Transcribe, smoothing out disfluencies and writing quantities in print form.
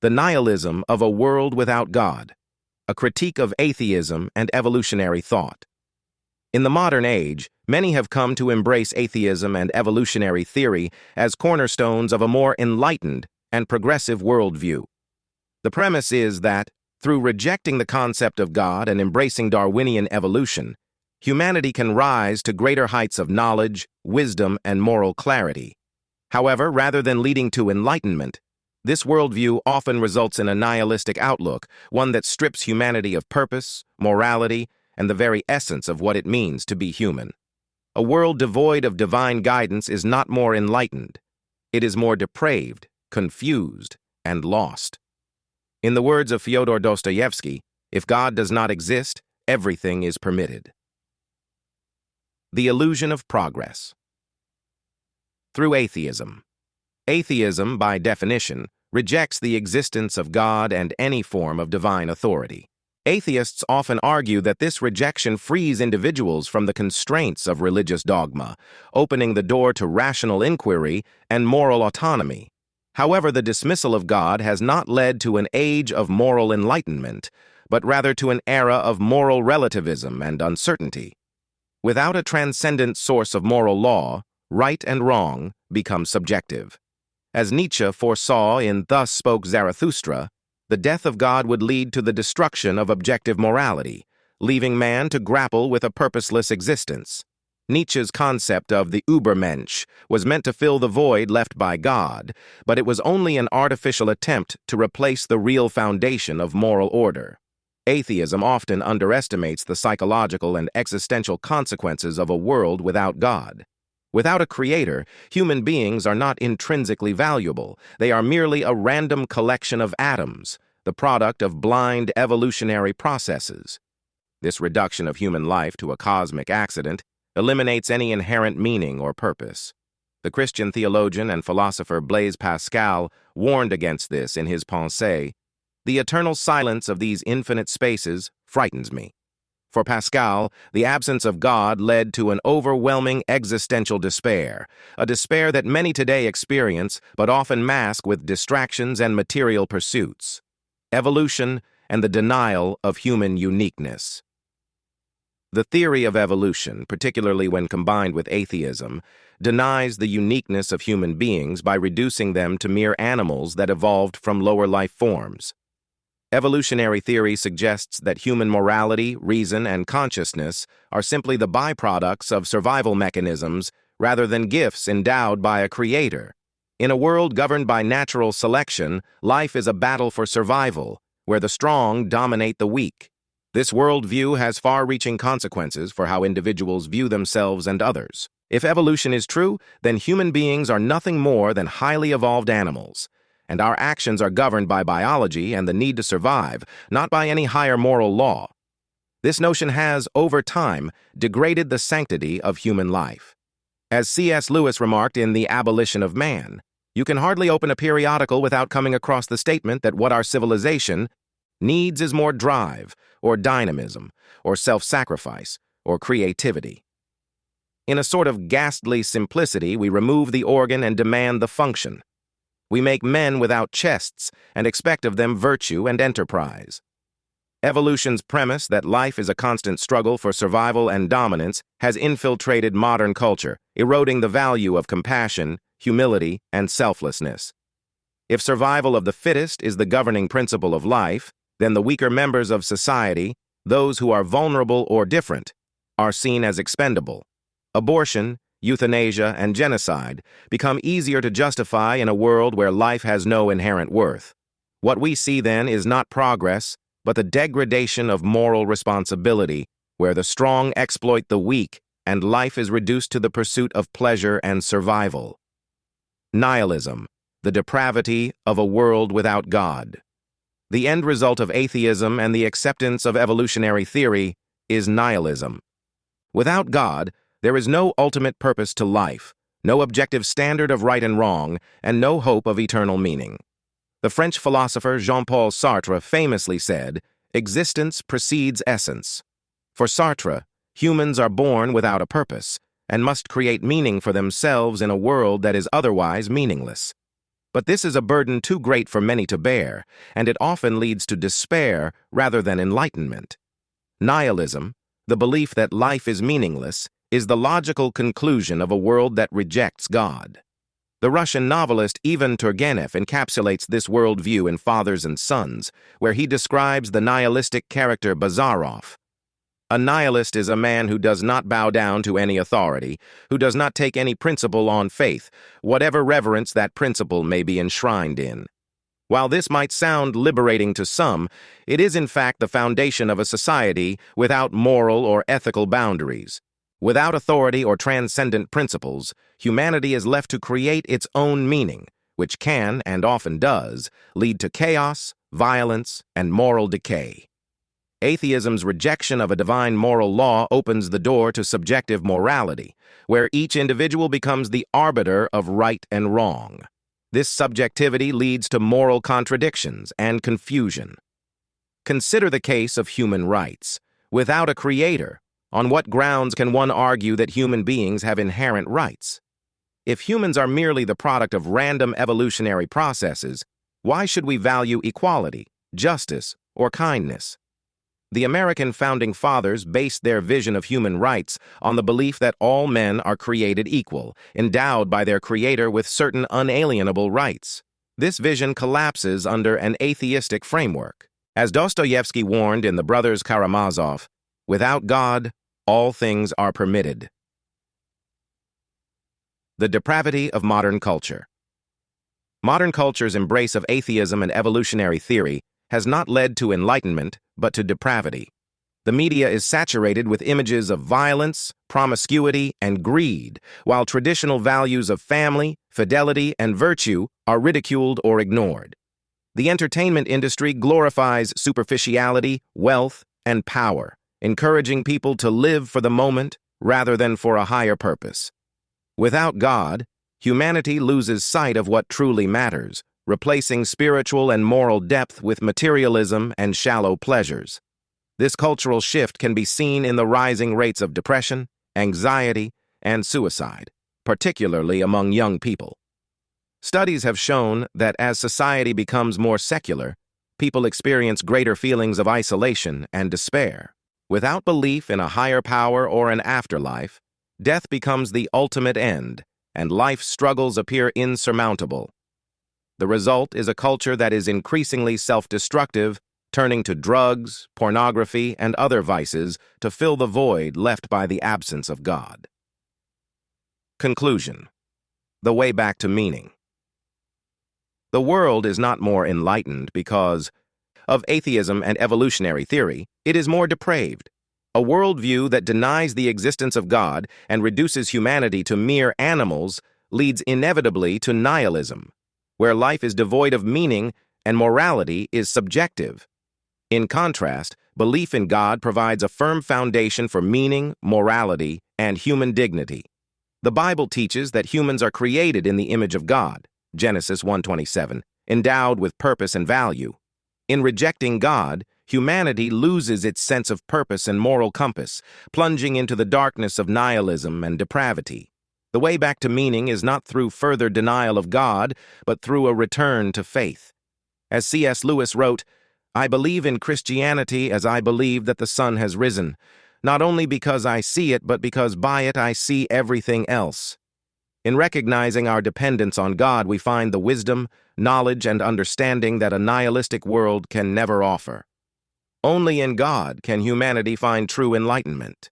The Nihilism of a World Without God, a critique of atheism and evolutionary thought. In the modern age, many have come to embrace atheism and evolutionary theory as cornerstones of a more enlightened and progressive worldview. The premise is that, through rejecting the concept of God and embracing Darwinian evolution, humanity can rise to greater heights of knowledge, wisdom, and moral clarity. However, rather than leading to enlightenment, this worldview often results in a nihilistic outlook, one that strips humanity of purpose, morality, and the very essence of what it means to be human. A world devoid of divine guidance is not more enlightened. It is more depraved, confused, and lost. In the words of Fyodor Dostoevsky, if God does not exist, everything is permitted. The illusion of progress. Through atheism. Atheism, by definition, rejects the existence of God and any form of divine authority. Atheists often argue that this rejection frees individuals from the constraints of religious dogma, opening the door to rational inquiry and moral autonomy. However, the dismissal of God has not led to an age of moral enlightenment, but rather to an era of moral relativism and uncertainty. Without a transcendent source of moral law, right and wrong become subjective. As Nietzsche foresaw in Thus Spoke Zarathustra, the death of God would lead to the destruction of objective morality, leaving man to grapple with a purposeless existence. Nietzsche's concept of the Übermensch was meant to fill the void left by God, but it was only an artificial attempt to replace the real foundation of moral order. Atheism often underestimates the psychological and existential consequences of a world without God. Without a creator, human beings are not intrinsically valuable. They are merely a random collection of atoms, the product of blind evolutionary processes. This reduction of human life to a cosmic accident eliminates any inherent meaning or purpose. The Christian theologian and philosopher Blaise Pascal warned against this in his Pensées. The eternal silence of these infinite spaces frightens me. For Pascal, the absence of God led to an overwhelming existential despair, a despair that many today experience but often mask with distractions and material pursuits. Evolution and the denial of human uniqueness. The theory of evolution, particularly when combined with atheism, denies the uniqueness of human beings by reducing them to mere animals that evolved from lower life forms. Evolutionary theory suggests that human morality, reason, and consciousness are simply the byproducts of survival mechanisms rather than gifts endowed by a creator. In a world governed by natural selection, life is a battle for survival, where the strong dominate the weak. This worldview has far-reaching consequences for how individuals view themselves and others. If evolution is true, then human beings are nothing more than highly evolved animals, and our actions are governed by biology and the need to survive, not by any higher moral law. This notion has, over time, degraded the sanctity of human life. As C.S. Lewis remarked in The Abolition of Man, you can hardly open a periodical without coming across the statement that what our civilization needs is more drive, or dynamism, or self-sacrifice, or creativity. In a sort of ghastly simplicity, we remove the organ and demand the function. We make men without chests and expect of them virtue and enterprise. Evolution's premise that life is a constant struggle for survival and dominance has infiltrated modern culture, eroding the value of compassion, humility, and selflessness. If survival of the fittest is the governing principle of life, then the weaker members of society, those who are vulnerable or different, are seen as expendable. Abortion, euthanasia, and genocide become easier to justify in a world where life has no inherent worth. What we see then is not progress, but the degradation of moral responsibility, where the strong exploit the weak and life is reduced to the pursuit of pleasure and survival. Nihilism, the depravity of a world without God. The end result of atheism and the acceptance of evolutionary theory is nihilism. Without God, there is no ultimate purpose to life, no objective standard of right and wrong, and no hope of eternal meaning. The French philosopher Jean-Paul Sartre famously said, "Existence precedes essence." For Sartre, humans are born without a purpose, and must create meaning for themselves in a world that is otherwise meaningless. But this is a burden too great for many to bear, and it often leads to despair rather than enlightenment. Nihilism, the belief that life is meaningless, is the logical conclusion of a world that rejects God. The Russian novelist Ivan Turgenev encapsulates this worldview in Fathers and Sons, where he describes the nihilistic character Bazarov. A nihilist is a man who does not bow down to any authority, who does not take any principle on faith, whatever reverence that principle may be enshrined in. While this might sound liberating to some, it is in fact the foundation of a society without moral or ethical boundaries. Without authority or transcendent principles, humanity is left to create its own meaning, which can, and often does, lead to chaos, violence, and moral decay. Atheism's rejection of a divine moral law opens the door to subjective morality, where each individual becomes the arbiter of right and wrong. This subjectivity leads to moral contradictions and confusion. Consider the case of human rights. Without a creator, on what grounds can one argue that human beings have inherent rights? If humans are merely the product of random evolutionary processes, why should we value equality, justice, or kindness? The American founding fathers based their vision of human rights on the belief that all men are created equal, endowed by their creator with certain unalienable rights. This vision collapses under an atheistic framework. As Dostoevsky warned in The Brothers Karamazov, without God, all things are permitted. The depravity of modern culture. Modern culture's embrace of atheism and evolutionary theory has not led to enlightenment, but to depravity. The media is saturated with images of violence, promiscuity, and greed, while traditional values of family, fidelity, and virtue are ridiculed or ignored. The entertainment industry glorifies superficiality, wealth, and power, encouraging people to live for the moment rather than for a higher purpose. Without God, humanity loses sight of what truly matters, replacing spiritual and moral depth with materialism and shallow pleasures. This cultural shift can be seen in the rising rates of depression, anxiety, and suicide, particularly among young people. Studies have shown that as society becomes more secular, people experience greater feelings of isolation and despair. Without belief in a higher power or an afterlife, death becomes the ultimate end, and life's struggles appear insurmountable. The result is a culture that is increasingly self-destructive, turning to drugs, pornography, and other vices to fill the void left by the absence of God. Conclusion. The way back to meaning. The world is not more enlightened because of atheism and evolutionary theory. It is more depraved. A worldview that denies the existence of God and reduces humanity to mere animals leads inevitably to nihilism, where life is devoid of meaning and morality is subjective. In contrast, belief in God provides a firm foundation for meaning, morality, and human dignity. The Bible teaches that humans are created in the image of God, Genesis 1:27, endowed with purpose and value. In rejecting God, humanity loses its sense of purpose and moral compass, plunging into the darkness of nihilism and depravity. The way back to meaning is not through further denial of God, but through a return to faith. As C.S. Lewis wrote, "I believe in Christianity as I believe that the sun has risen, not only because I see it, but because by it I see everything else." In recognizing our dependence on God, we find the wisdom, knowledge, and understanding that a nihilistic world can never offer. Only in God can humanity find true enlightenment.